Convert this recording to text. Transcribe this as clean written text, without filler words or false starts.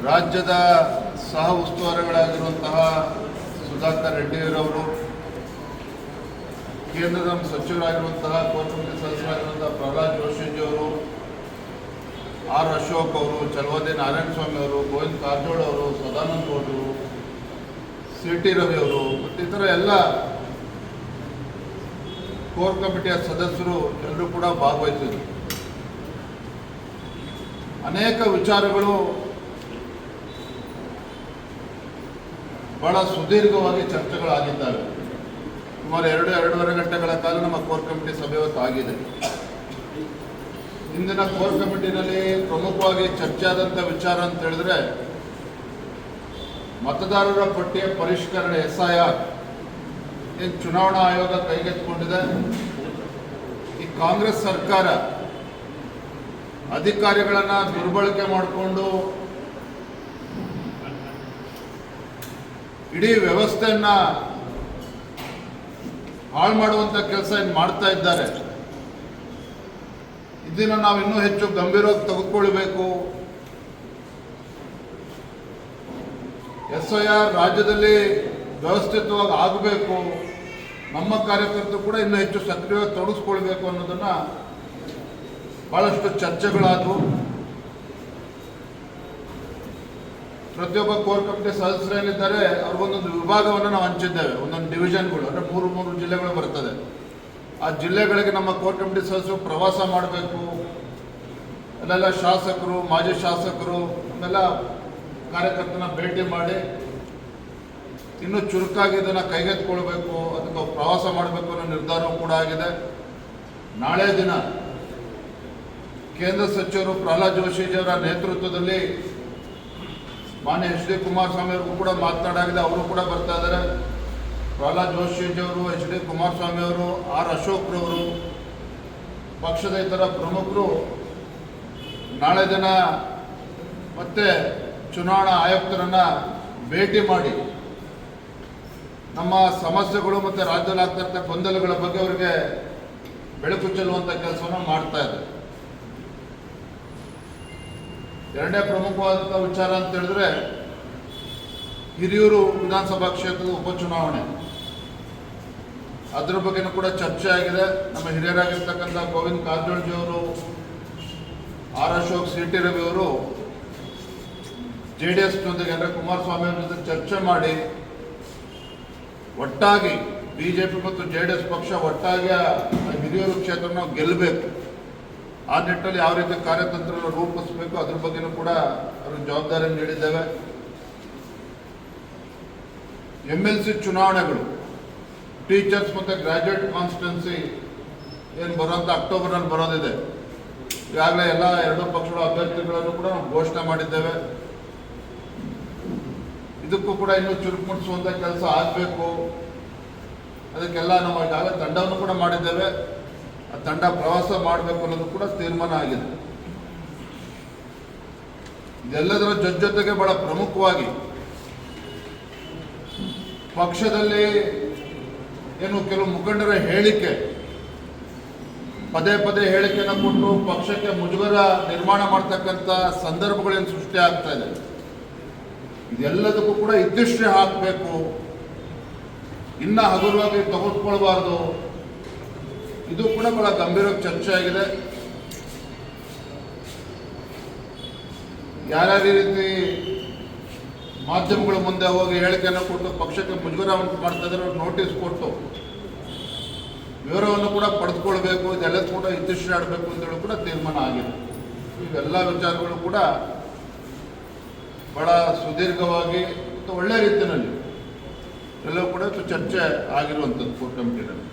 ರಾಜ್ಯದ ಸಹ ಉಸ್ತುವಾರಿಗಳಾಗಿರುವಂತಹ ಸುಧಾಕರ್ ರೆಡ್ಡಿಯವರವರು, ಕೇಂದ್ರದ ಸಚಿವರಾಗಿರುವಂತಹ ಕೋರ್ ಕಮಿಟಿ ಸದಸ್ಯರಾಗಿರುವಂತಹ ಪ್ರಹ್ಲಾದ್ ಜೋಶಿಜಿಯವರು, ಆರ್ ಅಶೋಕ್ ಅವರು, ಚಲವಾದಿ ನಾರಾಯಣಸ್ವಾಮಿ ಅವರು, ಗೋವಿಂದ ಕಾರಜೋಳ ಅವರು, ಸದಾನಂದ ಗೌಡರು, ಸಿ.ಟಿ. ರವಿ ಅವರು ಮತ್ತು ಇತರ ಎಲ್ಲ ಕೋರ್ ಕಮಿಟಿಯ ಸದಸ್ಯರು ಎಲ್ಲರೂ ಕೂಡ ಭಾಗವಹಿಸಿದರು. ಅನೇಕ ವಿಚಾರಗಳು ಬಹಳ ಸುದೀರ್ಘವಾಗಿ ಚರ್ಚೆಗಳಾಗಿದ್ದಾವೆ. ಸುಮಾರು 2-2.5 ಗಂಟೆಗಳ ಕಾಲ ನಮ್ಮ ಕೋರ್ ಕಮಿಟಿ ಸಭೆ ಹೊತ್ತು ಆಗಿದೆ. ಇಂದಿನ ಕೋರ್ ಕಮಿಟಿನಲ್ಲಿ ಪ್ರಮುಖವಾಗಿ ಚರ್ಚೆ ಆದಂಥ ವಿಚಾರ ಅಂತ ಹೇಳಿದ್ರೆ, ಮತದಾರರ ಪಟ್ಟಿಯ ಪರಿಷ್ಕರಣೆ SIR ಏನು ಚುನಾವಣಾ ಆಯೋಗ ಕೈಗೆತ್ತಿಕೊಂಡಿದೆ. ಈ ಕಾಂಗ್ರೆಸ್ ಸರ್ಕಾರ ಅಧಿಕಾರಿಗಳನ್ನು ದುರ್ಬಳಕೆ ಮಾಡಿಕೊಂಡು ಇಡೀ ವ್ಯವಸ್ಥೆಯನ್ನ ಹಾಳು ಮಾಡುವಂಥ ಕೆಲಸ ಏನು ಮಾಡ್ತಾ ಇದ್ದಾರೆ. ಇದನ್ನು ನಾವು ಇನ್ನೂ ಹೆಚ್ಚು ಗಂಭೀರವಾಗಿ ತೆಗೆದುಕೊಳ್ಬೇಕು. SIR ರಾಜ್ಯದಲ್ಲಿ ವ್ಯವಸ್ಥಿತವಾಗಿ ಆಗಬೇಕು. ನಮ್ಮ ಕಾರ್ಯಕರ್ತರು ಕೂಡ ಇನ್ನೂ ಹೆಚ್ಚು ಸಕ್ರಿಯವಾಗಿ ತೊಡಗಿಸ್ಕೊಳ್ಬೇಕು ಅನ್ನೋದನ್ನು ಭಾಳಷ್ಟು ಚರ್ಚೆಗಳಾದವು. ಪ್ರತಿಯೊಬ್ಬ ಕೋರ್ ಕಮಿಟಿ ಸದಸ್ಯರೇನಿದ್ದಾರೆ ಅವ್ರಿಗೊಂದೊಂದು ವಿಭಾಗವನ್ನು ನಾವು ಹಂಚಿದ್ದೇವೆ. ಒಂದೊಂದು ಡಿವಿಷನ್ಗಳು, ಅಂದರೆ 3 ಜಿಲ್ಲೆಗಳು ಬರ್ತದೆ. ಆ ಜಿಲ್ಲೆಗಳಿಗೆ ನಮ್ಮ ಕೋರ್ ಕಮಿಟಿ ಸದಸ್ಯರು ಪ್ರವಾಸ ಮಾಡಬೇಕು. ಅಲ್ಲೆಲ್ಲ ಶಾಸಕರು, ಮಾಜಿ ಶಾಸಕರು ಅಲ್ಲೆಲ್ಲ ಕಾರ್ಯಕರ್ತನ ಭೇಟಿ ಮಾಡಿ ಇನ್ನೂ ಚುರುಕಾಗಿ ಇದನ್ನು ಕೈಗೆತ್ತಿಕೊಳ್ಬೇಕು, ಅದಕ್ಕೆ ಪ್ರವಾಸ ಮಾಡಬೇಕು ಅನ್ನೋ ನಿರ್ಧಾರವೂ ಕೂಡ ಆಗಿದೆ. ನಾಳೆ ದಿನ ಕೇಂದ್ರ ಸಚಿವರು ಪ್ರಹ್ಲಾದ್ ಜೋಶಿಜಿಯವರ ನೇತೃತ್ವದಲ್ಲಿ ಮಾನ್ಯ HD ಕುಮಾರಸ್ವಾಮಿ ಅವ್ರಿಗೂ ಕೂಡ ಮಾತನಾಡಾಗಿದೆ. ಅವರು ಕೂಡ ಬರ್ತಾ ಇದ್ದಾರೆ. ಪ್ರಹ್ಲಾದ್ ಜೋಶಿಜಿಯವರು, HD ಕುಮಾರಸ್ವಾಮಿ ಅವರು, ಆರ್ ಅಶೋಕ್ರವರು, ಪಕ್ಷದ ಇತರ ಪ್ರಮುಖರು ನಾಳೆ ದಿನ ಮತ್ತೆ ಚುನಾವಣಾ ಆಯುಕ್ತರನ್ನು ಭೇಟಿ ಮಾಡಿ ನಮ್ಮ ಸಮಸ್ಯೆಗಳು ಮತ್ತು ರಾಜ್ಯದಲ್ಲಿ ಆಗ್ತಿರ್ತಕ್ಕ ಗೊಂದಲಗಳ ಬಗ್ಗೆ ಅವರಿಗೆ ಬೆಳಕು ಚೆಲ್ಲುವಂಥ ಕೆಲಸವನ್ನು ಮಾಡ್ತಾ ಇದೆ. ಎರಡನೇ ಪ್ರಮುಖವಾದಂಥ ವಿಚಾರ ಅಂತ ಹೇಳಿದ್ರೆ, ಹಿರಿಯೂರು ವಿಧಾನಸಭಾ ಕ್ಷೇತ್ರದ ಉಪಚುನಾವಣೆ, ಅದರ ಬಗ್ಗೆನೂ ಕೂಡ ಚರ್ಚೆ ಆಗಿದೆ. ನಮ್ಮ ಹಿರಿಯರಾಗಿರ್ತಕ್ಕಂಥ ಗೋವಿಂದ ಕಾರಜೋಳಜಿಯವರು, ಆರ್ ಅಶೋಕ್, ಸಿ.ಟಿ. ರವಿ ಅವರು JDS ಜೊತೆಗೆ ಅಂದರೆ ಕುಮಾರಸ್ವಾಮಿ ಅವರ ಜೊತೆ ಚರ್ಚೆ ಮಾಡಿ ಒಟ್ಟಾಗಿ BJP ಮತ್ತು JDS ಪಕ್ಷ ಒಟ್ಟಾಗಿ ಹಿರಿಯೂರು ಕ್ಷೇತ್ರ ನಾವು ಗೆಲ್ಲಬೇಕು. ಆ ನಿಟ್ಟಿನಲ್ಲಿ ಯಾವ ರೀತಿ ಕಾರ್ಯತಂತ್ರವನ್ನು ರೂಪಿಸಬೇಕು ಅದ್ರ ಬಗ್ಗೆನೂ ಕೂಡ ಅವ್ರಿಗೆ ಜವಾಬ್ದಾರಿಯನ್ನು ನೀಡಿದ್ದೇವೆ. MLC ಚುನಾವಣೆಗಳು, ಟೀಚರ್ಸ್ ಮತ್ತು ಗ್ರಾಜ್ಯುಯೇಟ್ ಕಾನ್ಸ್ಟಿಟ್ಯೂನ್ಸಿ ಏನು ಬರುವಂಥ ಅಕ್ಟೋಬರ್ನಲ್ಲಿ ಬರೋದಿದೆ. ಈಗಾಗಲೇ ಎಲ್ಲ 2 ಪಕ್ಷಗಳ ಅಭ್ಯರ್ಥಿಗಳನ್ನು ಕೂಡ ನಾವು ಘೋಷಣೆ ಮಾಡಿದ್ದೇವೆ. ಇದಕ್ಕೂ ಕೂಡ ಇನ್ನೂ ಚುರುಕು ಮುಟ್ಟಿಸುವಂಥ ಕೆಲಸ ಆಗಬೇಕು. ಅದಕ್ಕೆಲ್ಲ ನಾವು ಈಗಾಗಲೇ ತಂಡವನ್ನು ಕೂಡ ಮಾಡಿದ್ದೇವೆ. ಆ ತಂಡ ಪ್ರವಾಸ ಮಾಡಬೇಕು ಅನ್ನೋದು ಕೂಡ ತೀರ್ಮಾನ ಆಗಿದೆ. ಇದೆಲ್ಲದರ ಜೊತೆಗೆ ಬಹಳ ಪ್ರಮುಖವಾಗಿ ಪಕ್ಷದಲ್ಲಿ ಏನು ಕೆಲವು ಮುಖಂಡರ ಹೇಳಿಕೆ, ಪದೇ ಹೇಳಿಕೆಯನ್ನು ಕೊಟ್ಟು ಪಕ್ಷಕ್ಕೆ ಮುಜುಗರ ನಿರ್ಮಾಣ ಮಾಡ್ತಕ್ಕಂಥ ಸಂದರ್ಭಗಳೇನು ಸೃಷ್ಟಿ ಆಗ್ತಾ ಇದೆ, ಇದೆಲ್ಲದಕ್ಕೂ ಕೂಡ ಇತಿಶ್ರೀ ಹಾಕಬೇಕು. ಇನ್ನು ಹಗುರವಾಗಿ ತೆಗೆದುಕೊಳ್ಬಾರ್ದು. ಇದು ಕೂಡ ಬಹಳ ಗಂಭೀರವಾಗಿ ಚರ್ಚೆ ಆಗಿದೆ. ಯಾರ್ಯಾರ ರೀತಿ ಮಾಧ್ಯಮಗಳ ಮುಂದೆ ಹೋಗಿ ಹೇಳಿಕೆಯನ್ನು ಕೊಟ್ಟು ಪಕ್ಷಕ್ಕೆ ಮುಜುಗರ ಮಾಡ್ತಾ ಇದ್ದಾರೆ, ನೋಟಿಸ್ ಕೊಟ್ಟು ವಿವರವನ್ನು ಕೂಡ ಪಡೆದುಕೊಳ್ಬೇಕು. ಇದೆಲ್ಲ ಕೂಡ ಇತಿಶ್ರೀ ಆಡಬೇಕು ಅಂತೇಳಿ ಕೂಡ ತೀರ್ಮಾನ ಆಗಿದೆ. ಇವೆಲ್ಲ ವಿಚಾರಗಳು ಕೂಡ ಬಹಳ ಸುದೀರ್ಘವಾಗಿ ಮತ್ತು ಒಳ್ಳೆಯ ರೀತಿಯಲ್ಲಿ ಎಲ್ಲವೂ ಕೂಡ ಚರ್ಚೆ ಆಗಿರುವಂಥದ್ದು ಕೋರ್ ಕಮಿಟಿನಲ್ಲಿ.